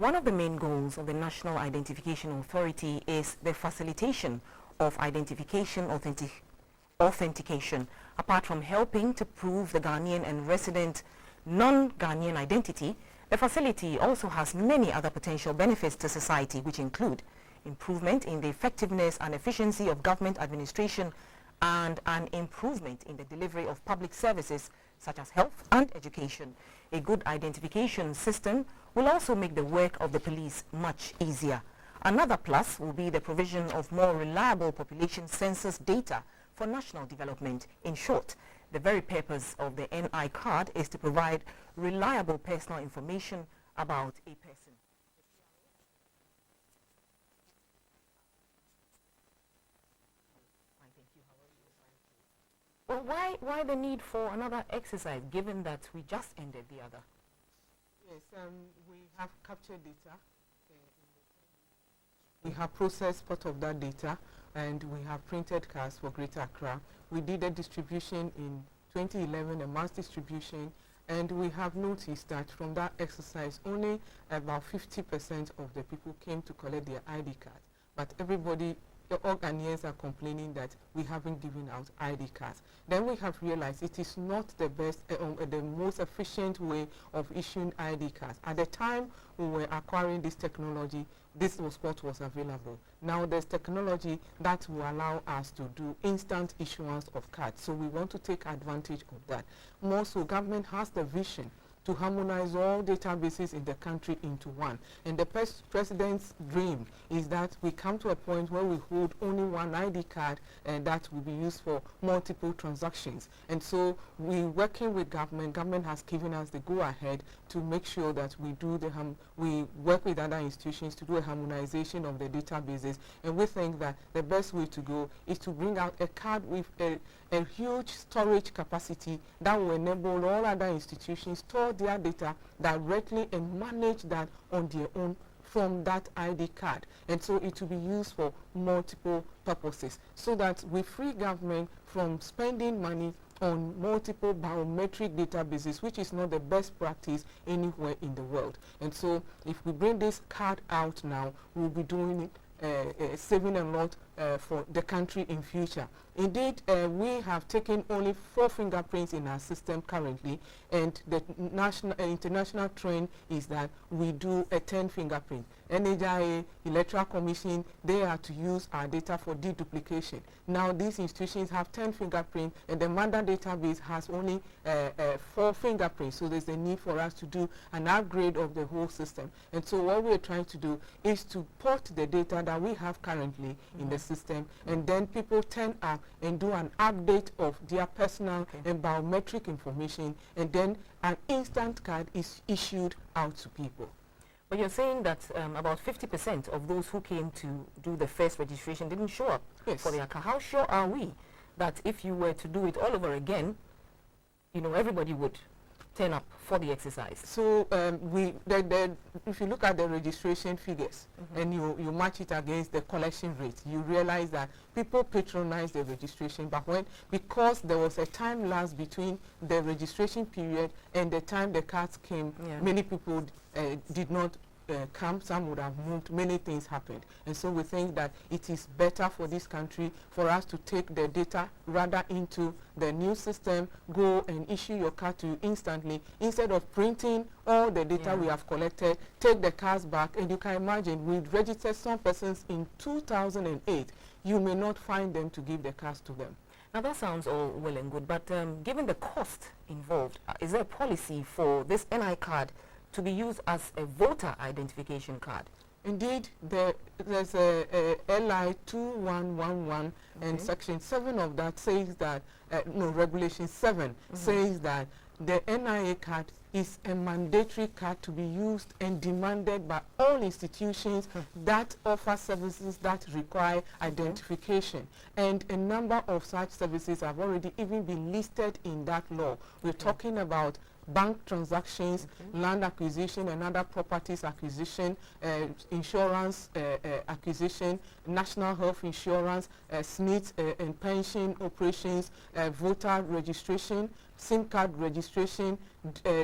One of the main goals of the National Identification Authority is the facilitation of identification authentication. Apart from helping to prove the Ghanaian and resident non-Ghanaian identity, the facility also has many other potential benefits to society, which include improvement in the effectiveness and efficiency of government administration and an improvement in the delivery of public services such as health and education. A good identification system will also make the work of the police much easier. Another plus will be the provision of more reliable population census data for national development. In short, the very purpose of the N.I.A card is to provide reliable personal information about a person. Well, why the need for another exercise, given that we just ended the other? Yes, we have captured data. We have processed part of that data, and we have printed cards for Greater Accra. We did a distribution in 2011, a mass distribution, and we have noticed that from that exercise, only about 50% of the people came to collect their ID cards. But everybody, all Ghanaians are complaining that we haven't given out ID cards. Then we have realized it is not the best, the most efficient way of issuing ID cards. At the time we were acquiring this technology, this was what was available. Now there's technology that will allow us to do instant issuance of cards. So we want to take advantage of that. More so, government has the vision to harmonize all databases in the country into one. And the president's dream is that we come to a point where we hold only one ID card and that will be used for multiple transactions. And so we're working with government. Government has given us the go-ahead to make sure that we do we work with other institutions to do a harmonization of the databases. And we think that the best way to go is to bring out a card with a huge storage capacity that will enable all other institutions store their data directly and manage that on their own from that ID card. And so it will be used for multiple purposes so that we free government from spending money on multiple biometric databases, which is not the best practice anywhere in the world. And so if we bring this card out now, we'll be doing it, saving a lot for the country in future. Indeed, we have taken only 4 fingerprints in our system currently, and the international trend is that we do a 10 fingerprint. N.I.A, Electoral Commission, they are to use our data for deduplication. Now these institutions have 10 fingerprints, and the MANDA database has only 4 fingerprints, so there's a need for us to do an upgrade of the whole system. And so what we're trying to do is to port the data that we have currently in the system, and then people turn up and do an update of their personal and biometric information, and then an instant card is issued out to people. But you're saying that about 50% of those who came to do the first registration didn't show up for their card. How sure are we that if you were to do it all over again, you know, everybody would turn up for the exercise? So if you look at the registration figures and you match it against the collection rate, you realize that people patronize the registration, but because there was a time lapse between the registration period and the time the cards came, many people did not come, some would have moved, many things happened. And so we think that it is better for this country for us to take the data rather into the new system, go and issue your card to you instantly, instead of printing all the data we have collected, take the cards back. And you can imagine, we registered some persons in 2008. You may not find them to give the cards to them. Now that sounds all well and good, but given the cost involved, is there a policy for this N.I.A card to be used as a voter identification card? Indeed, there's a LI 2111 and Section 7 of that says that, Regulation 7 says that the N.I.A card is a mandatory card to be used and demanded by all institutions that offer services that require identification. And a number of such services have already even been listed in that law. We're talking about bank transactions, land acquisition and other properties acquisition, insurance acquisition, national health insurance, SNIT and pension operations, voter registration, SIM card registration,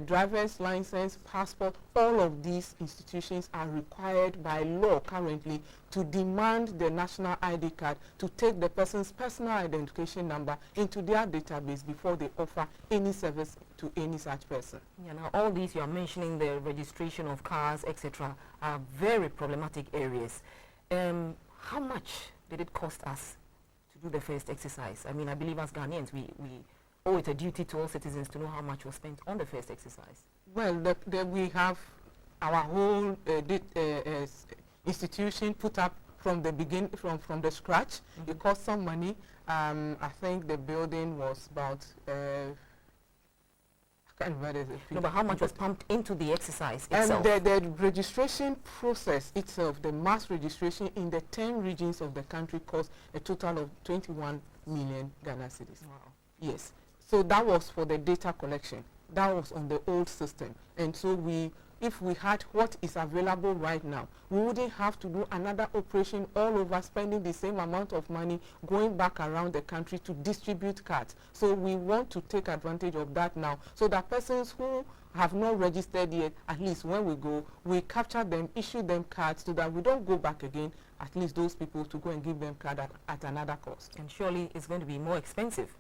driver's license, passport. All of these institutions are required by law currently to demand the national ID card to take the person's personal identification number into their database before they offer any service to any such person. Yeah, now all these you are mentioning, the registration of cars, etc., are very problematic areas. How much did it cost us to do the first exercise? I mean, I believe as Ghanaians, we owe it a duty to all citizens to know how much was spent on the first exercise. Well, we have our whole institution put up from the beginning, from the scratch. It cost some money. I think the building was about, I can't remember the No, but how much was pumped into the exercise itself? And the registration process itself, the mass registration in the 10 regions of the country, cost a total of 21 million Ghana cedis. Wow. Yes. So that was for the data collection. That was on the old system. And so if we had what is available right now, we wouldn't have to do another operation all over, spending the same amount of money going back around the country to distribute cards. So we want to take advantage of that now, so that persons who have not registered yet, at least when we go, we capture them, issue them cards, so that we don't go back again, at least those people, to go and give them card at another cost. And surely it's going to be more expensive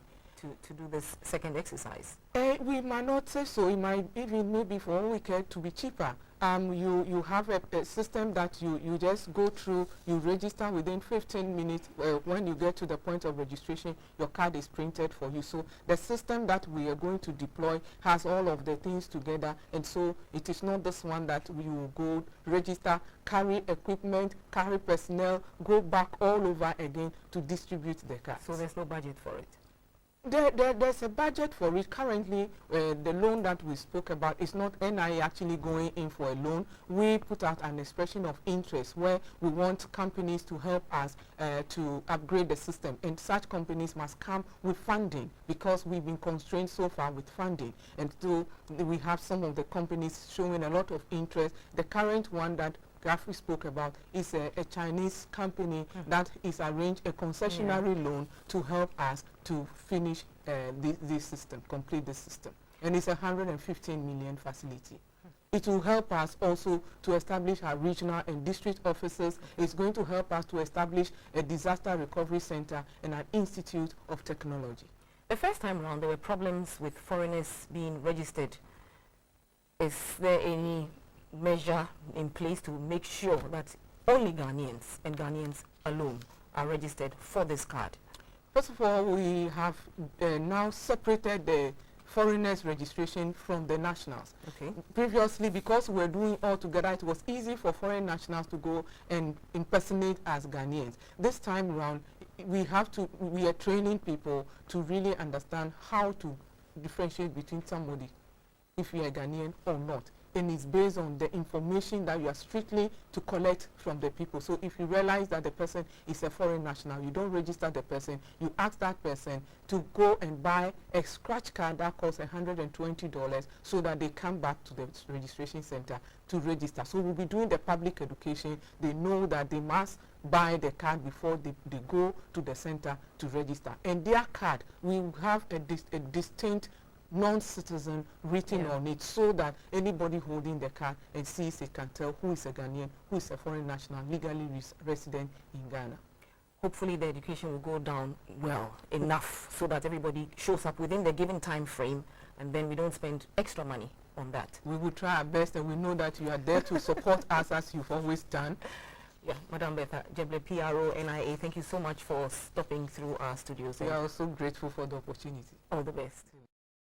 to do this second exercise. We might not say so. It might even maybe for all we care to be cheaper. You have a system that you just go through, you register within 15 minutes. When you get to the point of registration, your card is printed for you. So the system that we are going to deploy has all of the things together, and so it is not this one that we will go register, carry equipment, carry personnel, go back all over again to distribute the cards. So there's no budget for it? There's a budget for it. Currently, the loan that we spoke about is not N.I.A. actually going in for a loan. We put out an expression of interest where we want companies to help us to upgrade the system, and such companies must come with funding, because we've been constrained so far with funding. And so we have some of the companies showing a lot of interest. The current one that we spoke about is a Chinese company that is arranged a concessionary loan to help us to finish this system, complete the system. And it's a 115 million facility. It will help us also to establish our regional and district offices. It's going to help us to establish a disaster recovery center and an institute of technology. The first time around, there were problems with foreigners being registered. Is there any measure in place to make sure that only Ghanaians and Ghanaians alone are registered for this card? First of all, we have now separated the foreigners registration from the nationals. Okay. Previously, because we were doing all together, it was easy for foreign nationals to go and impersonate as Ghanaians. This time around, we are training people to really understand how to differentiate between somebody, if you are Ghanaian or not. And it's based on the information that you are strictly to collect from the people. So if you realize that the person is a foreign national, you don't register the person, you ask that person to go and buy a scratch card that costs $120 so that they come back to the registration center to register. So we'll be doing the public education. They know that they must buy the card before they go to the center to register. And their card, we will have a distinct non-citizen written on it, so that anybody holding the card and sees it can tell who is a Ghanaian, who is a foreign national legally resident in Ghana. Hopefully the education will go down well enough so that everybody shows up within the given time frame, and then we don't spend extra money on that. We will try our best, and we know that you are there to support us as you've always done. Yeah, Madam Bertha, Dzeble, P.R.O, N.I.A, thank you so much for stopping through our studios. We are also grateful for the opportunity. All the best.